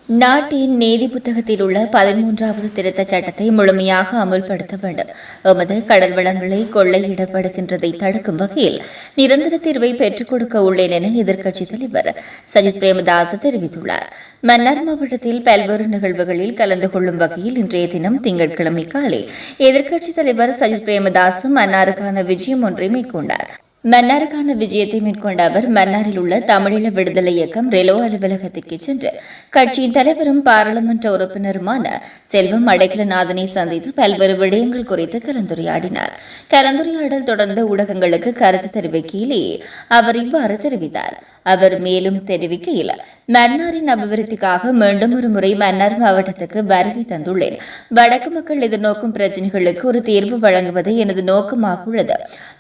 நாட்டின் நீதி புத்தகத்தில் உள்ள 13வது திருத்தச் சட்டத்தை முழுமையாக அமுல்படுத்த வேண்டும். எமது கடல் வளங்களை கொள்ளையிடப்படுகின்றதை தடுக்கும் வகையில் நிரந்தர தீர்வை பெற்றுக் கொடுக்க உள்ளேன் என எதிர்க்கட்சித் தலைவர் சஜித் பிரேமதாச தெரிவித்துள்ளார். மன்னார் மாவட்டத்தில் பல்வேறு நிகழ்வுகளில் கலந்து கொள்ளும் வகையில் இன்றைய தினம் திங்கட்கிழமை காலை எதிர்க்கட்சித் தலைவர் சஜித் பிரேமதாச மன்னாருக்கான விஜயம் ஒன்றை மேற்கொண்டார். மன்னாருக்கான விஜயத்தை மேற்கொண்ட அவர் மன்னாரில் உள்ள தமிழீழ விடுதலை இயக்கம் ரெலோ அலுவலகத்திற்கு சென்று கட்சியின் தலைவரும் பாராளுமன்ற உறுப்பினருமான செல்வம் அடைக்கலநாதனை சந்தித்து பல்வேறு விடயங்கள் குறித்து கலந்துரையாடினார். கலந்துரையாடல் தொடர்ந்த ஊடகங்களுக்கு கருத்து தெரிவிக்கையிலேயே அவர் இவ்வாறு தெரிவித்தார். அவர் மேலும் தெரிவிக்கையில், மன்னாரின் அபிவிருத்திக்காக மீண்டும் ஒரு முறை மன்னார் மாவட்டத்துக்கு வருகை தந்துள்ளேன். வடக்கு மக்கள் எதிர்நோக்கும் பிரச்சினைகளுக்கு ஒரு தீர்வு வழங்குவது எனது நோக்கமாக உள்ளது.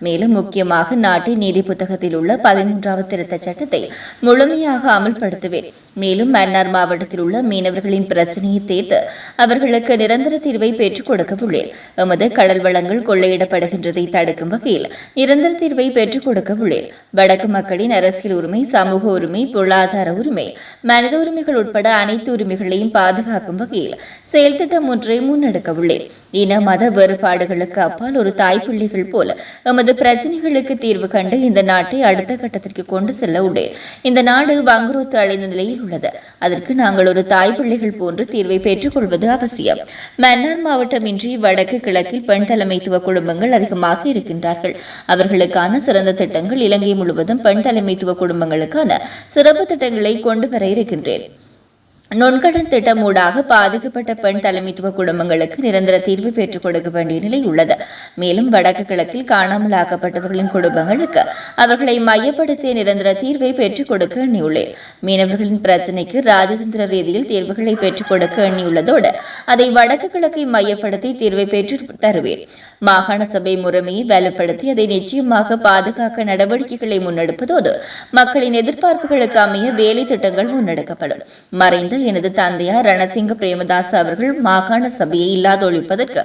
மேலும் முக்கியமாக நாட்டின் நீதி புத்தகத்தில் உள்ள 13வது திருத்தச் சட்டத்தை முழுமையாக அமல்படுத்துவேன். மேலும் மன்னார் மாவட்டத்தில் உள்ள மீனவர்களின் பிரச்சினையை தீர்த்து அவர்களுக்கு நிரந்தர தீர்வை பெற்றுக் கொடுக்க உள்ளேன். எமது கடல் வளங்கள் கொள்ளையிடப்படுகின்றதை தடுக்கும் வகையில் நிரந்தர தீர்வை பெற்றுக் கொடுக்க உள்ளேன். வடக்கு மக்களின் அரசியல் உரிமை, சமூக உரிமை, பொருளாதார உரிமை, மனித உரிமைகள் உட்பட அனைத்து உரிமைகளையும் பாதுகாக்கும் வகையில் செயல் திட்டம் ஒன்றை முன்னெடுக்க உள்ளேன். இன மத வேறுபாடுகளுக்கு அப்பால் ஒரு தாய்ப்பிள்ளைகள் போல எமது பிரச்சினைகளுக்கு தீர்வு கண்டு இந்த நாட்டை அடுத்த கட்டத்திற்கு கொண்டு செல்ல உள்ளேன். இந்த நாடு வங்குரோத்து அடைந்த நிலையில் உள்ளது. அதற்கு நாங்கள் ஒரு தாய்ப்பிள்ளைகள் போன்று தீர்வை பெற்றுக் கொள்வது அவசியம். மன்னார் மாவட்டமின்றி வடக்கு கிழக்கில் பெண் தலைமைத்துவ குடும்பங்கள் அதிகமாக இருக்கின்றார்கள். அவர்களுக்கான சிறந்த திட்டங்கள், இலங்கை முழுவதும் பெண் தலைமைத்துவ குடும்பங்களுக்கான சிறப்பு திட்டங்களை கொண்டு வர இருக்கின்றேன். நுண்கடன் திட்டம் ஊடாக பாதிக்கப்பட்ட பெண் தலைமைத்துவ குடும்பங்களுக்கு நிரந்தர தீர்வு பெற்றுக் கொடுக்க வேண்டிய நிலை உள்ளது. மேலும் வடக்கு கிழக்கில் காணாமல் ஆக்கப்பட்டவர்களின் குடும்பங்களுக்கு அவர்களை மையப்படுத்திய நிரந்தர தீர்வை பெற்றுக் கொடுக்க எண்ணியுள்ளேன். மீனவர்களின் பிரச்சினைக்கு ராஜதந்திர ரீதியில் தீர்வுகளை பெற்றுக் கொடுக்க எண்ணியுள்ளதோடு அதை வடக்கு கிழக்கை மையப்படுத்தி தீர்வை பெற்று தருவேன். மாகாண சபை முறைமையை வலுப்படுத்தி அதை நிச்சயமாக பாதுகாக்க நடவடிக்கைகளை முன்னெடுப்பதோடு மக்களின் எதிர்பார்ப்புகளுக்கு அமைய வேலை திட்டங்கள் முன்னெடுக்கப்படும். மறைந்த எனது தந்தையார் ரணசிங்க பிரேமதாஸ் அவர்கள் மாகாண சபையை இல்லாதொழிப்பதற்கு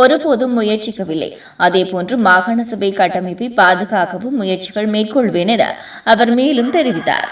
ஒருபோதும் முயற்சிக்கவில்லை. அதேபோன்று மாகாண சபை கட்டமைப்பை பாதுகாக்கவும் முயற்சிகள் மேற்கொள்வேன் என அவர் மேலும் தெரிவித்தார்.